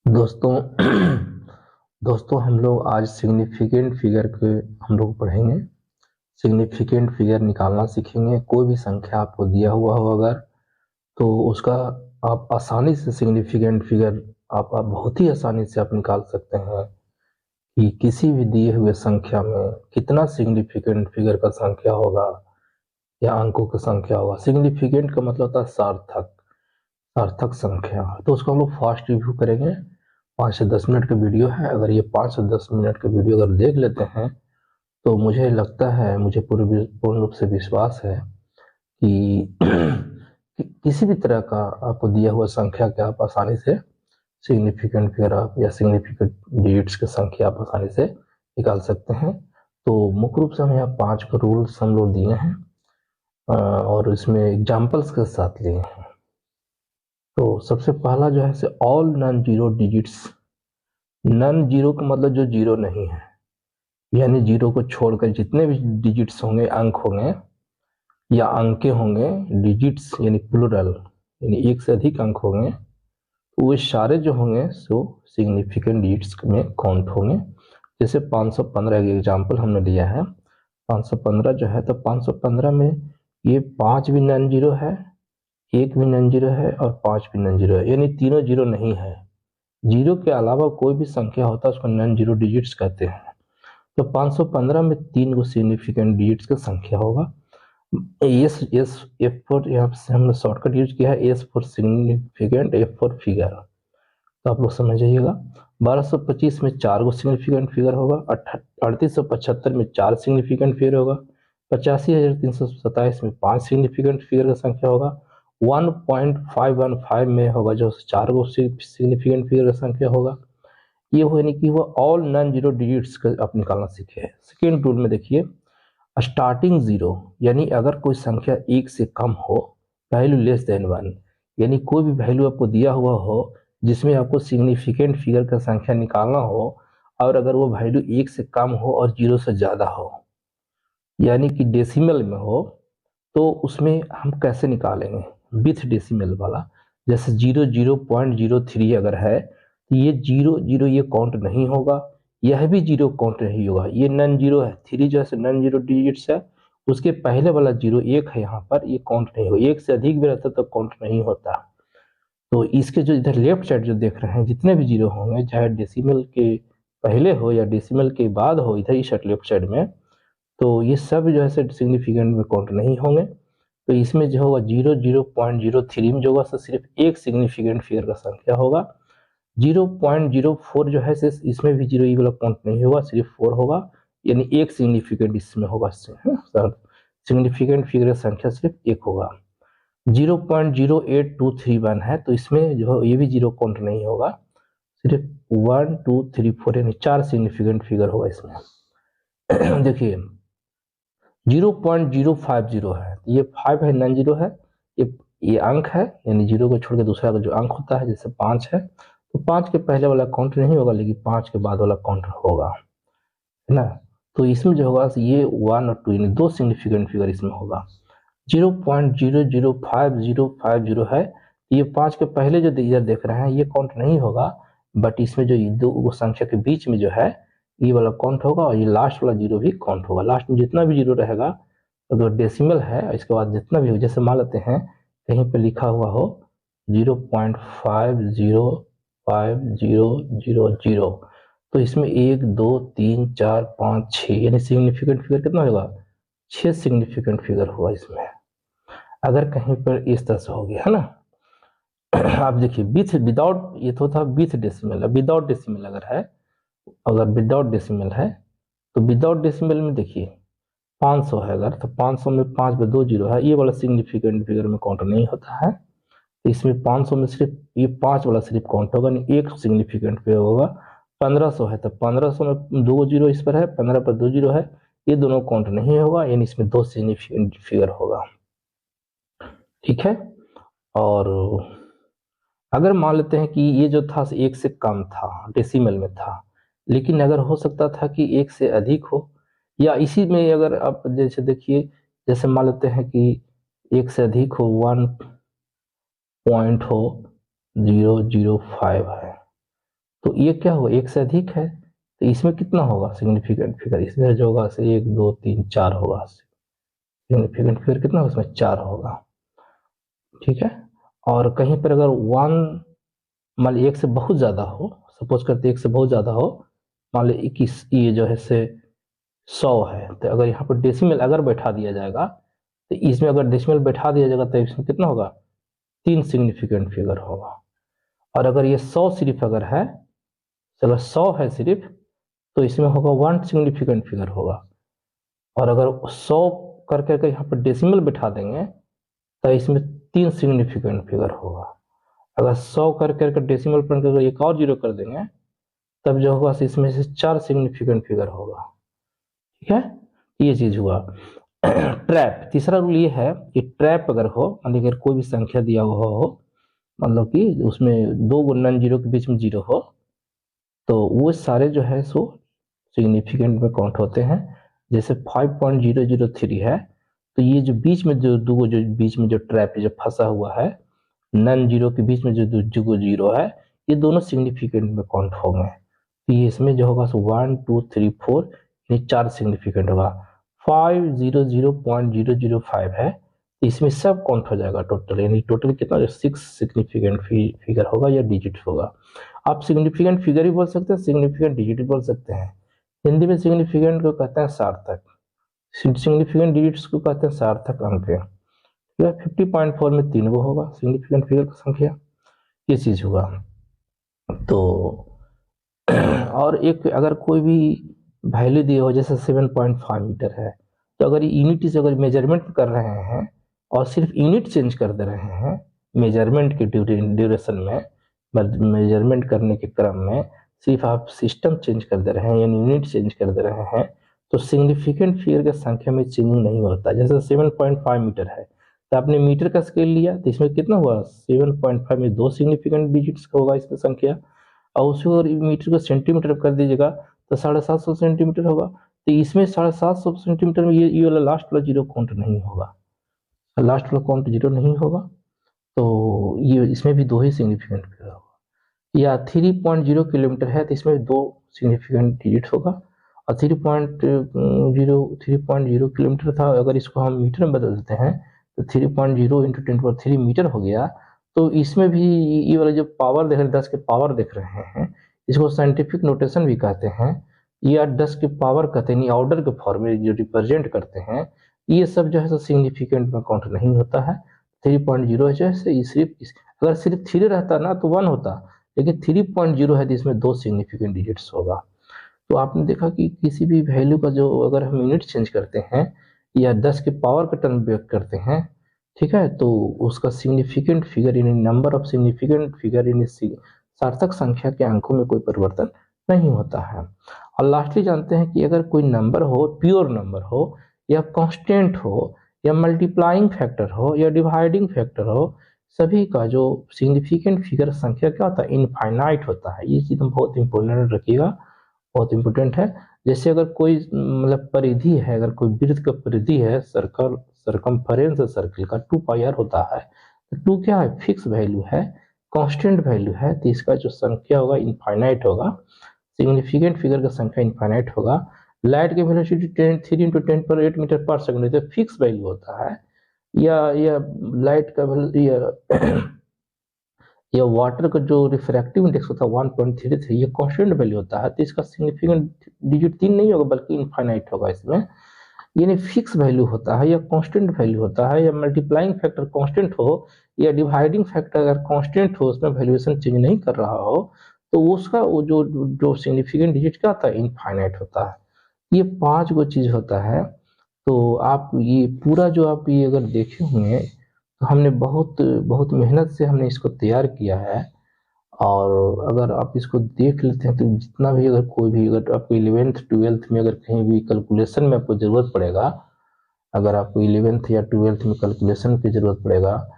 दोस्तों दोस्तों हम लोग आज सिग्निफिकेंट फिगर के हम लोग पढ़ेंगे। सिग्निफिकेंट फिगर निकालना सीखेंगे। कोई भी संख्या आपको दिया हुआ हो अगर, तो उसका आप आसानी से सिग्निफिकेंट फिगर आप बहुत ही आसानी से आप निकाल सकते हैं कि किसी भी दिए हुए संख्या में कितना सिग्निफिकेंट फिगर का संख्या होगा या अंकों की संख्या होगा। सिग्निफिकेंट का मतलब होता है सार्थक, सार्थक संख्या। तो उसको हम लोग फास्ट रिव्यू करेंगे। 5 से 10 मिनट का वीडियो है। अगर ये 5 से 10 मिनट का वीडियो अगर देख लेते हैं तो मुझे लगता है, मुझे पूर्ण रूप से विश्वास है कि किसी भी तरह का आपको दिया हुआ संख्या के आप आसानी से सिग्निफिकेंट फिगर आप या सिग्निफिकेंट डिजिट्स की संख्या आप आसानी से निकाल सकते हैं। तो मुख्य रूप से हम यहाँ 5 रूल्स हम लोग दिए हैं और इसमें एग्जाम्पल्स के साथ लिए हैं। तो सबसे पहला जो है से all non zero digits. Non zero का मतलब जो जीरो नहीं है, यानी जीरो को छोड़कर जितने भी डिजिट्स होंगे, अंक होंगे या अंके होंगे, डिजिट्स यानी प्लूरल, यानी एक से अधिक अंक होंगे, तो वे सारे जो होंगे सो सिग्निफिकेंट डिजिट्स में काउंट होंगे। जैसे 515 एक एग्जाम्पल हमने लिया है। 515 जो है तो 515 में ये 5 भी नॉन जीरो है, एक भी नॉन जीरो है और 5 भी नॉन जीरो है, यानी तीनों जीरो नहीं है। जीरो के अलावा कोई भी संख्या होता है उसको नॉन जीरो डिजिट्स कहते हैं। तो 515 में 3 गो सिग्निफिकेंट डिजिट्स का संख्या होगा। एस एस एफ फॉर, यहाँ से हमने शॉर्टकट यूज किया है, S for significant, F for figure. तो आप लोग समझ जाइएगा। 1225 में 4 गो सिग्निफिकेंट फिगर होगा। 3875 में 4 सिग्निफिकेंट फिगर होगा। 85,327 में 5 सिग्निफिकेंट फिगर का संख्या होगा। 1515 में होगा जो 4 गो सिग्निफिकेंट फिगर का संख्या होगा। ये हो यानी कि वो ऑल नॉन जीरो डिजिट्स का आप निकालना सीखे हैं। सेकेंड रूल में देखिए, स्टार्टिंग जीरो, यानी अगर कोई संख्या एक से कम हो, वैल्यू लेस देन वन, यानी कोई भी वैल्यू आपको दिया हुआ हो जिसमें आपको सिग्निफिकेंट फिगर का संख्या निकालना हो, और अगर वो वैल्यू एक से कम हो और जीरो से ज़्यादा हो, यानी कि डेसिमल में हो, तो उसमें हम कैसे निकालेंगे विथ डेसिमल वाला। जैसे 00.03 अगर है तो ये 00 ये काउंट नहीं होगा, यह भी जीरो काउंट नहीं होगा। ये नॉन जीरो है, थ्री जो है नॉन जीरो डिजिट्स है, उसके पहले वाला जीरो एक है, यहाँ पर ये काउंट नहीं होगा। एक से अधिक भी रहता तो काउंट नहीं होता। तो इसके जो इधर लेफ्ट साइड जो देख रहे हैं, जितने भी जीरो होंगे, चाहे डेसिमल के पहले हो या डेसिमल के बाद हो, इधर ही लेफ्ट साइड में, तो ये सब जो है सिग्निफिकेंट में काउंट नहीं होंगे। तो इसमें जो होगा 00.03 में जो होगा सो सिर्फ एक सिग्निफिकेंट फिगर का संख्या होगा। 0.04 जो है इसमें भी जीरो वाला काउंट नहीं होगा, सिर्फ 4 होगा, यानी एक सिग्निफिकेंट इसमें होगा। सिग्निफिकेंट फिगर का संख्या सिर्फ एक होगा। 0.08231 है तो इसमें जो ये भी जीरो काउंट नहीं होगा, सिर्फ 1 2 3 4 यानी 4 सिग्निफिकेंट फिगर होगा इसमें। देखिए 0.050 है, ये 5 है, नॉन जीरो है, ये अंक है, यानी जीरो को छोड़ के दूसरा का जो अंक होता है, जैसे 5 है तो 5 के पहले वाला काउंट नहीं होगा, लेकिन 5 के बाद वाला काउंट होगा, है ना। तो इसमें जो होगा ये 1 और 2 यानी दो सिग्निफिकेंट फिगर इसमें होगा। 0.005050 है, ये 5 के पहले जो इधर देख रहे हैं ये काउंट नहीं होगा, बट इसमें जो दो संख्या के बीच में जो है ये वाला काउंट होगा, और ये लास्ट वाला जीरो भी काउंट होगा। लास्ट में जितना भी जीरो रहेगा, अगर डेसिमल है इसके बाद जितना भी हो, जैसे मान लेते हैं कहीं पे लिखा हुआ हो 0.50500, तो इसमें 1 2 3 4 5 6 यानी सिग्निफिकेंट फिगर कितना होगा, 6 सिग्निफिकेंट फिगर हुआ इसमें, अगर कहीं पर इस तरह से हो गया, है ना। आप देखिए विथ विदाउट, ये तो था विथ डेसिमल, विदाउट डेसिमल अगर है, अगर विदाउट डेसिमल है तो विदाउट डेसिमल में देखिए 500 है अगर, तो 500 में 5 पे 2 जीरो है, ये वाला सिग्निफिकेंट फिगर में काउंट नहीं होता है। तो इसमें 500 में सिर्फ ये 5 वाला सिर्फ काउंट होगा, नहीं एक सिग्निफिकेंट फिगर होगा। 1500 है तो 1500 में 2 जीरो इस पर है, 15 पर 2 जीरो है, ये दोनों काउंट नहीं होगा, यानी इसमें 2 सिग्निफिकेंट फिगर होगा। ठीक है। और अगर मान लेते हैं कि ये जो था एक से कम था, डेसिमल में था, लेकिन अगर हो सकता था कि एक से अधिक हो, या इसी में अगर आप जैसे देखिए, जैसे मान लेते हैं कि एक से अधिक हो, 1 पॉइंट हो 005 है, तो ये क्या होगा, एक से अधिक है, तो इसमें कितना होगा सिग्निफिकेंट फिगर, इसमें जो होगा से 1 2 3 4 होगा, सिग्निफिकेंट फिगर कितना होगा, इसमें 4 होगा। ठीक है। और कहीं पर अगर 1 मान ली 1 से बहुत ज्यादा हो, सपोज करते 1 से बहुत ज्यादा हो, मान ली 21, ये जो है से 100 है, तो अगर यहाँ पर डेसिमल अगर बैठा दिया जाएगा, तो इसमें अगर डेसिमल बैठा दिया जाएगा तो इसमें कितना होगा, 3 सिग्निफिकेंट फिगर होगा। और अगर ये 100 सिर्फ अगर है, अगर 100 है सिर्फ, तो इसमें होगा 1 सिग्निफिकेंट फिगर होगा। और अगर 100 कर करके यहाँ पर डेसिमल बैठा देंगे, तो इसमें 3 सिग्निफिकेंट फिगर होगा। अगर 100 कर करके डेसिमल पॉइंट कर एक और जीरो कर देंगे, तब जो होगा इसमें से 4 सिग्निफिकेंट फिगर होगा। ठीक है, ये चीज हुआ। ट्रैप, तीसरा रूल ये है कि ट्रैप अगर हो, मान अगर कोई भी संख्या दिया हुआ हो, मतलब कि उसमें 2 नॉन जीरो के बीच में जीरो हो, तो वो सारे जो है सो सिग्निफिकेंट में काउंट होते हैं। जैसे 5.003 है, तो ये जो बीच में जो दो जो बीच में जो ट्रैप जो फंसा हुआ है, नॉन जीरो के बीच में जो दो जीरो है, ये दोनों सिग्निफिकेंट में काउंट होंगे। तो ये इसमें जो होगा सो 1 2 3 4 यानी 4 सिग्निफिकेंट होगा। 500.005 है, तो इसमें सब काउंट हो जाएगा टोटल, यानी टोटल कितना 6 सिग्निफिकेंट फिगर होगा या डिजिट होगा। आप सिग्निफिकेंट फिगर ही बोल सकते हैं, सिग्निफिकेंट डिजिट भी बोल सकते हैं। हिंदी में सिग्निफिकेंट को कहते हैं सार्थक, सिग्निफिकेंट डिजिट्स को कहते हैं सार्थक अंक। 50.4 में 3 वो होगा सिग्निफिकेंट फिगर की संख्या, ये चीज हुआ। तो और एक अगर कोई भी वैल्यू दिए हो, जैसे 7.5 मीटर है, तो अगर यूनिट से अगर मेजरमेंट कर रहे हैं और सिर्फ यूनिट चेंज कर दे रहे हैं मेजरमेंट के ड्यूरेशन में, मेजरमेंट करने के क्रम में सिर्फ आप सिस्टम चेंज कर दे रहे हैं यानी यूनिट चेंज कर दे रहे हैं, तो सिग्निफिकेंट फिगर की संख्या में चेंजिंग नहीं होता। जैसे 7.5 मीटर है, तो आपने मीटर का स्केल लिया, तो इसमें कितना हुआ, 7.5 में 2 सिग्निफिकेंट डिजिट्स का होगा इसमें संख्या। और उसी को मीटर को सेंटीमीटर कर दीजिएगा, तो 750 सेंटीमीटर होगा। तो इसमें 750 सेंटीमीटर में ये वाला लास्ट वाला जीरो काउंट नहीं होगा, लास्ट वाला काउंट जीरो नहीं होगा। तो ये इसमें भी 2 ही सिग्निफिकेंट फिगर होगा। या 3.0 किलोमीटर है, तो इसमें 2 सिग्निफिकेंट डिजिट होगा। और 3.0 किलोमीटर था, अगर इसको हम मीटर में बदल देते हैं, तो 3.0 इंटू 10³ मीटर हो गया। तो इसमें भी ये वाला जो पावर देख रहे हैं, 10 के पावर देख रहे हैं, इसको साइंटिफिक नोटेशन भी कहते हैं, या 10 के पावर कहते हैं, ऑर्डर के फॉर्म में जो रिप्रेजेंट करते हैं, ये सब जो है सिग्निफिकेंट में काउंट नहीं होता है। 3.0 जो है सिर्फ अगर सिर्फ 3 रहता ना तो 1 होता, लेकिन 3.0 है तो इसमें 2 सिग्निफिकेंट डिजिट्स होगा। तो आपने देखा कि किसी भी वैल्यू का जो अगर हम यूनिट चेंज करते हैं या 10 के पावर का टर्म व्यक्त करते हैं, ठीक है, तो उसका सिग्निफिकेंट फिगर यानी नंबर ऑफ सिग्निफिकेंट फिगर यानी सार्थक संख्या के अंकों में कोई परिवर्तन नहीं होता है। और लास्टली जानते हैं कि अगर कोई नंबर हो, प्योर नंबर हो या कांस्टेंट हो या मल्टीप्लाइंग फैक्टर हो या डिवाइडिंग फैक्टर हो, सभी का जो सिग्निफिकेंट फिगर संख्या क्या होता है, इनफाइनाइट होता है। ये चीज हम बहुत इंपॉर्टेंट रखिएगा, बहुत इंपॉर्टेंट है। जैसे अगर कोई मतलब परिधि है, अगर कोई वृत्त का परिधि है, सर्कल सरकमफेरेंस सर्कल का 2πr होता है, तो 2 क्या है, फिक्स वैल्यू है, कांस्टेंट वैल्यू है, तो इसका जो संख्या होगा इनफाइनाइट होगा, सिग्निफिकेंट फिगर का संख्या इनफाइनाइट होगा। लाइट की वेलोसिटी 3 × 10⁸ मीटर पर सेकंड, तो फिक्स वैल्यू होता है। या लाइट का या वाटर का जो रिफ्रैक्टिव इंडेक्स होता है 1.33, ये कांस्टेंट वैल्यू होता है, तो इसका सिग्निफिकेंट डिजिट 3 नहीं होगा बल्कि इनफाइनाइट होगा इसमें, यानी फिक्स वैल्यू होता है या कांस्टेंट वैल्यू होता है, या मल्टीप्लाइंग फैक्टर कांस्टेंट हो या डिवाइडिंग फैक्टर अगर कांस्टेंट हो, उसमें वैल्यूएशन चेंज नहीं कर रहा हो, तो उसका वो जो जो सिग्निफिकेंट डिजिट क्या होता है, इनफाइनाइट होता है। ये 5 गो चीज होता है। तो आप ये पूरा जो आप ये अगर देखे होंगे, तो हमने बहुत बहुत मेहनत से हमने इसको तैयार किया है। और अगर आप इसको देख लेते हैं, तो जितना भी अगर कोई भी अगर आपको 11th 12th में अगर कहीं भी कैलकुलेशन में आपको ज़रूरत पड़ेगा, अगर आपको 11th या 12th में कैलकुलेशन की ज़रूरत पड़ेगा,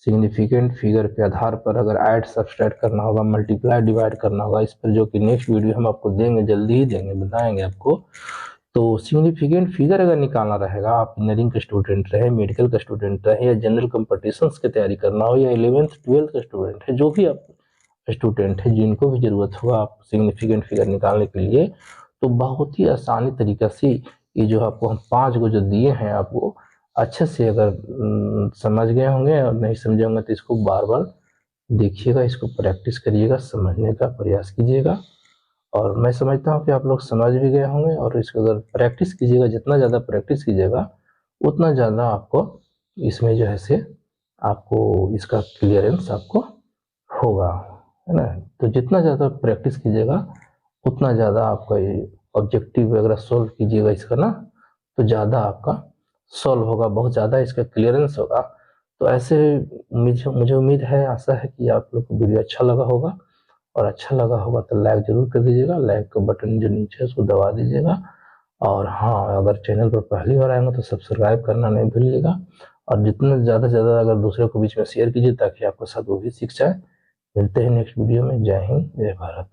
सिग्निफिकेंट फिगर के आधार पर अगर ऐड सब्सट्रैक्ट करना होगा, मल्टीप्लाई डिवाइड करना होगा, इस पर जो कि नेक्स्ट वीडियो हम आपको देंगे, जल्दी ही देंगे, बताएंगे आपको। तो सिग्निफिकेंट फिगर अगर निकालना रहेगा, आप इंजीनियरिंग के स्टूडेंट रहे, मेडिकल का स्टूडेंट रहे, या जनरल कॉम्पिटिशन्स की तैयारी करना हो, या 11th 12th का स्टूडेंट है, जो भी आप स्टूडेंट है जिनको भी ज़रूरत होगा आप सिग्निफिकेंट फिगर निकालने के लिए, तो बहुत ही आसानी तरीक़ा से ये जो आपको हम 5 को जो दिए हैं आपको अच्छे से अगर समझ गए होंगे और नहीं समझे होंगे तो इसको बार-बार देखिएगा, इसको प्रैक्टिस करिएगा, समझने का प्रयास कीजिएगा। और मैं समझता हूँ कि आप लोग समझ भी गए होंगे और इसको अगर प्रैक्टिस कीजिएगा, जितना ज़्यादा प्रैक्टिस कीजिएगा उतना ज़्यादा आपको इसमें जो है से आपको इसका क्लियरेंस आपको होगा, है ना। तो जितना ज़्यादा प्रैक्टिस कीजिएगा उतना ज़्यादा आपका ये ऑब्जेक्टिव वगैरह सॉल्व कीजिएगा इसका ना, तो ज़्यादा आपका सॉल्व होगा, बहुत ज़्यादा इसका क्लियरेंस होगा। तो ऐसे मुझे उम्मीद है, आशा है कि आप लोग को वीडियो अच्छा लगा होगा, और अच्छा लगा होगा तो लाइक ज़रूर कर दीजिएगा। लाइक का बटन जो नीचे है उसको दबा दीजिएगा। और हाँ, अगर चैनल पर पहली बार आएंगे तो सब्सक्राइब करना नहीं भूलिएगा, और जितना ज़्यादा से ज़्यादा अगर दूसरे को बीच में शेयर कीजिए ताकि आपके साथ वो भी सीख जाए। मिलते हैं नेक्स्ट वीडियो में। जय हिंद, जय भारत।